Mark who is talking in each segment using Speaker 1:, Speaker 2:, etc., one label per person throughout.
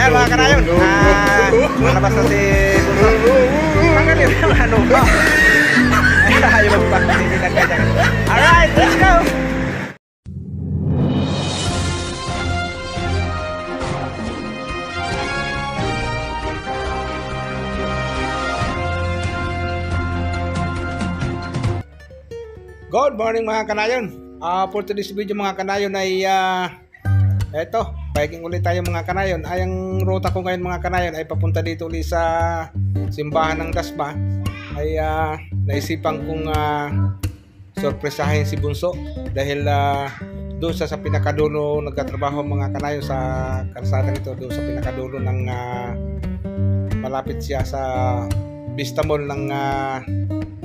Speaker 1: Ayan mga kanayon, malabas na si Bunso. Tanggalin yung ano ba? Ay, ayaw magpapalili na ganyan. Alright, let's go! Good morning mga kanayon. For today's video mga kanayon ay eto, biking ulit tayo mga kanayon. Ay ang ruta ko ngayon mga kanayon ay papunta dito ulit sa simbahan ng Dasma. Ay naisipan kong sorpresahin si Bunso dahil doon sa pinakadulo nagtatrabaho mga kanayon sa kalsada nito, doon sa pinakadulo ng malapit siya sa Vista Mall ng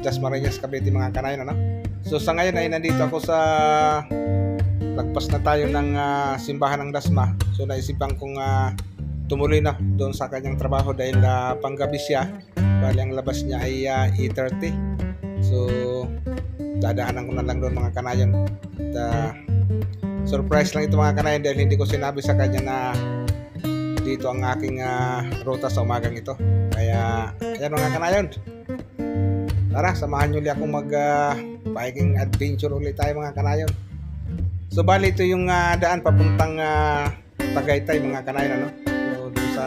Speaker 1: Dasmariñas, Cavite mga kanayon, ano? So sa ngayon ay nandito ako sa lagpas na tayo ng simbahan ng Dasma. So naisipan kong tumuloy na doon sa kanyang trabaho dahil panggabi siya. Bali ang labas niya ay 8:30. So dadaanan ko na lang doon mga kanayon. At, surprise lang ito mga kanayon dahil hindi ko sinabi sa kanya na dito ang aking ruta sa umagang ito. Kaya ayan mga kanayon, tara samahan nyo ulit akong biking adventure ulit tayo mga kanayon. So bali ito yung daan papuntang Tagaytay mga kanayon, ano? So doon sa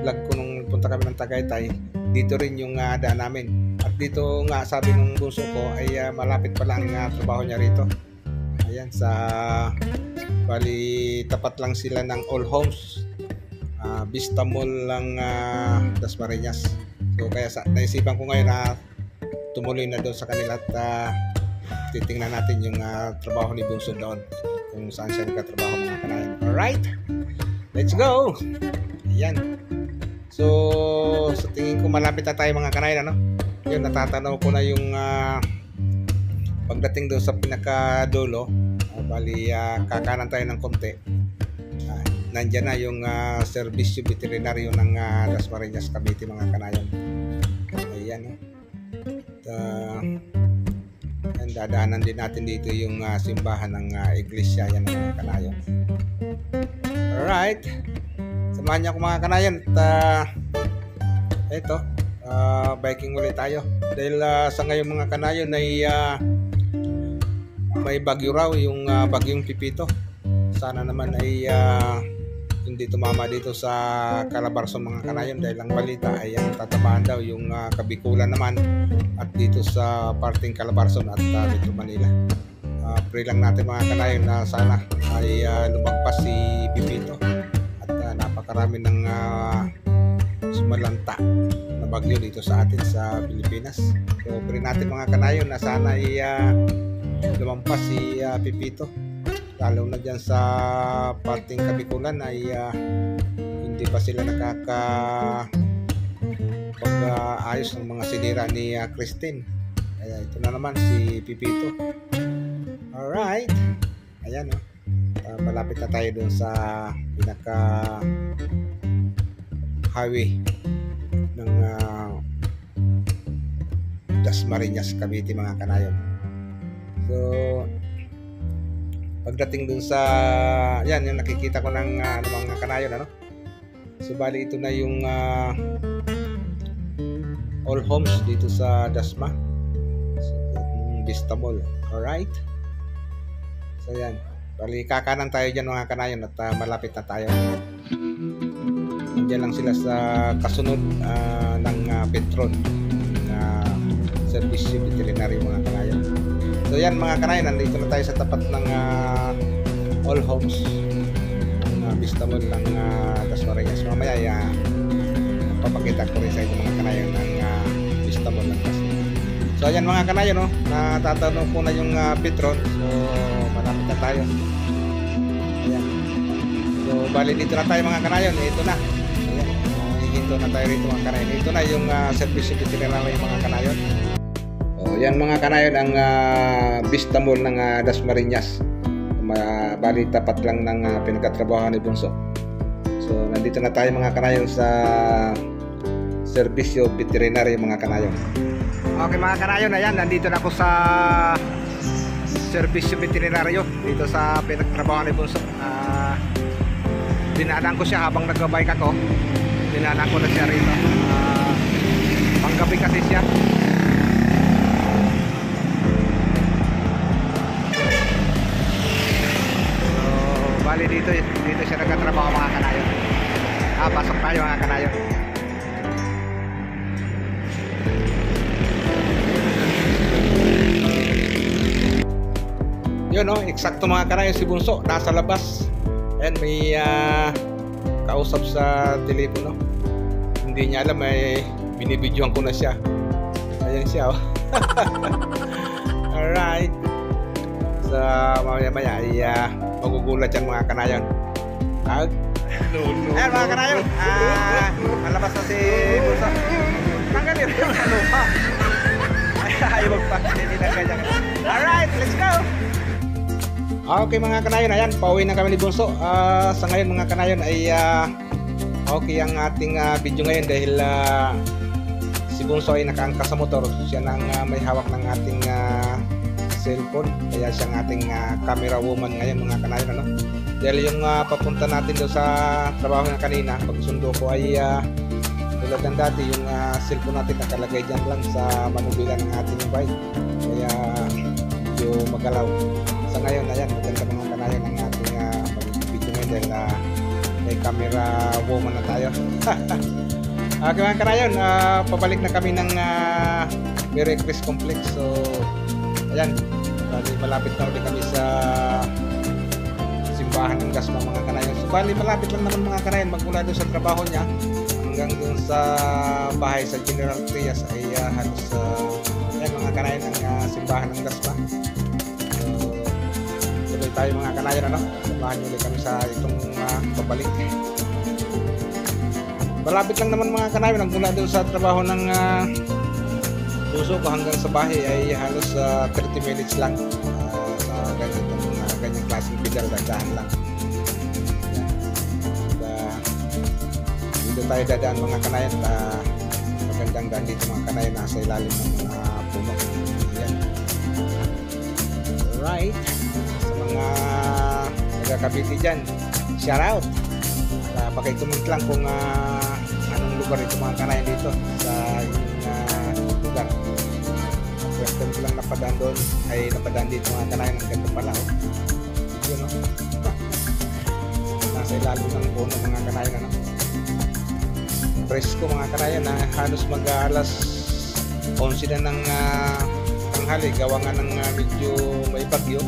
Speaker 1: vlog ko nung punta kami ng Tagaytay, dito rin yung daan namin. At dito nga sabi nung Bunso ko ay malapit pa lang trabaho niya rito. Ayan, sa bali tapat lang sila ng All Homes, Vista Mall ng Dasmariñas. So kaya naisipan ko ngayon na tumuloy na doon sa kanila at titingnan natin yung trabaho ni Bunso doon, kung saan siya nagkatrabaho mga kanayon. Alright, let's go! Ayan. So sa tingin ko malapit na tayo mga kanayon, ano? Yun, natatanaw ko na yung pagdating doon sa pinakadulo. Bali kakanan tayo ng konti. Nandyan na yung serbisyo veterinaryo ng Dasmariñas, Cavite mga kanayon. Ayan, and dadaanan din natin dito yung simbahan ng iglesia. Yan mga kanayon. Alright, samahan niyo ako mga kanayon. Ito, biking ulit tayo dahil sa ngayon mga kanayon ay may bagyo raw, yung bagyong Pipito. Sana naman ay hindi tumama dito sa Calabarzon mga kanayon dahil ang balita ay ang tatamaan daw yung Kabikulan naman at dito sa parting Calabarzon at Metro Manila. Pray lang natin mga kanayon na sana ay lumagpas si Pipito at napakarami ng sumalanta na bagyo dito sa atin sa Pilipinas. So pray natin mga kanayon na sana ay lumampas si Pipito, lalo na dyan sa parting Kabikulan ay hindi pa sila pag-ayos ng mga sinira ni Christine. Kaya ito na naman si Pipito. Alright, ayan malapit na tayo dun sa pinaka highway ng Dasmariñas, Cavite mga kanayon. So pagdating dun sa yan yung nakikita ko ng mga kanayon, ano? So bali ito na yung All Homes dito sa Dasma, Vista Mall. Alright, so yan, bali kakanan tayo dyan mga kanayon at malapit na tayo. Nandiyan lang sila sa kasunod ng Petron na serbisyo veterinary mga kanayon. So yan mga kanayon, nandito na tayo sa tapat ng All Homes Vista Mall ng Dasmariñas. Mamaya papakita ko rin sa inyo mga kanayon ng Vista Mall ng Dasma. So yan mga kanayon, no? Natatanong po na yung Petron. So malapit na tayo. Ayan. So bali dito na tayo mga kanayon. Ito na. Ayan. Hihinto na tayo rito mga kanayon. Ito na yung service veterinary mga kanayon. O yan mga kanayon ang Vista Mall ng Dasmariñas. Bali tapat lang ng pinagkatrabaho ni Bunso. So nandito na tayo mga kanayon sa serbisyo veterinary mga kanayon. Okay mga kanayon, ayan, nandito na ako sa serbisyo veterinaryo dito sa pinagtrabaho ni Bunso. dinaanan ko siya habang nag-bike ako. Dinaanan ko na siya rito. Panggabi kasi siya. So, bali dito siya nagtatrabaho mga kanayon. Pasok tayo mga kanayon. Yun no, eksakto mga kanayon, si Bunso nasa labas. Ayan, may kausap sa telepono. Hindi niya alam, may binibidyohan ko na siya. Ayan siya oh. Alright. So mamaya ay magugulat yan mga kanayon. Ayan mga kanayon, malabas na si Bunso. Tanggalin yung lupa. Ayaw magpakinin na ganyan. Alright, let's go. Okay mga kanayon, ayan, pauwi na kami ni Bunso. Sa ngayon mga kanayon ay okay ang ating video ngayon dahil si Bunso ay nakaangkas sa motor. Siya nang may hawak ng ating cellphone. Kaya siya ang ating camera woman ngayon mga kanayon, ano? Dahil yung papunta natin doon sa trabaho na kanina, pagsundo ko ay tulad ng dati, yung cellphone natin nakalagay dyan lang sa manubila ng ating bike. Kaya medyo magalaw. Sa ngayon, ayan, maganda mga kanayon ang ating video ngayon dahil may camera woman na tayo. Okay mga kanayon, pabalik na kami ng Merry Chris Complex. So, ayan, malapit na ulit kami sa simbahan ng Gasma mga kanayon. So, bali malapit lang naman mga kanayon, magmula doon sa trabaho niya hanggang doon sa bahay sa General Trias ay halos ayan mga kanayon ang simbahan ng Gasma. Tayo mga kanayon, ano? Samahan nyo ulit kami sa itong pabalik. Malapit lang naman mga kanayon, nagmula doon sa trabaho ng Bunso ko hanggang sa bahay ay halos 30 minutes lang sa ganyang klaseng bidal, dandahan lang. Dito tayo dadaan mga kanayon, magandang daan dito mga kanayon, nasa ilalim ng mga puno. Ayan. Alright, mga nagkakabiti dyan, shout out. Paki-comment lang kung anong lugar ito mga kanayon dito sa inyong lugar. First time ko lang napadaan doon ay napadaan dito mga kanayon, ang ganda pala oh. Yun no? Nasa ilalim ng puno mga kanayon, ano? Presko mga kanayon, halos mag-alas 11 na ng tanghali, gawa nga ng medyo may bagyo.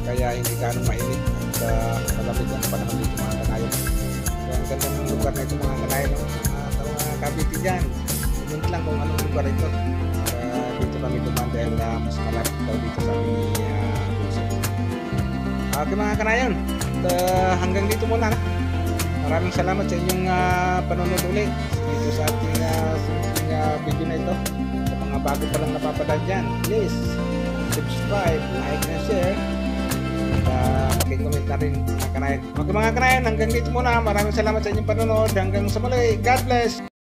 Speaker 1: Kaya hindi ganong mainit at malamig ang panahon dito mga kanayon. So, ang ganda ng lugar na ito mga kanayon, no? Sa mga kabiti dyan, comment lang kung anong lugar ito. Dito kami dumaan dahil mas malapit daw dito sa aming Bunso. Okay mga kanayon, hanggang dito muna na. Maraming salamat sa inyong panonood ulit dito sa ating video na ito. Sa mga bago pa lang napapadaan dyan, please subscribe, like, and share. Paki-comment na rin mga kanayon. Okay mga kanayon, hanggang dito muna. Maraming salamat sa inyong panonood. Hanggang sa muli. God bless!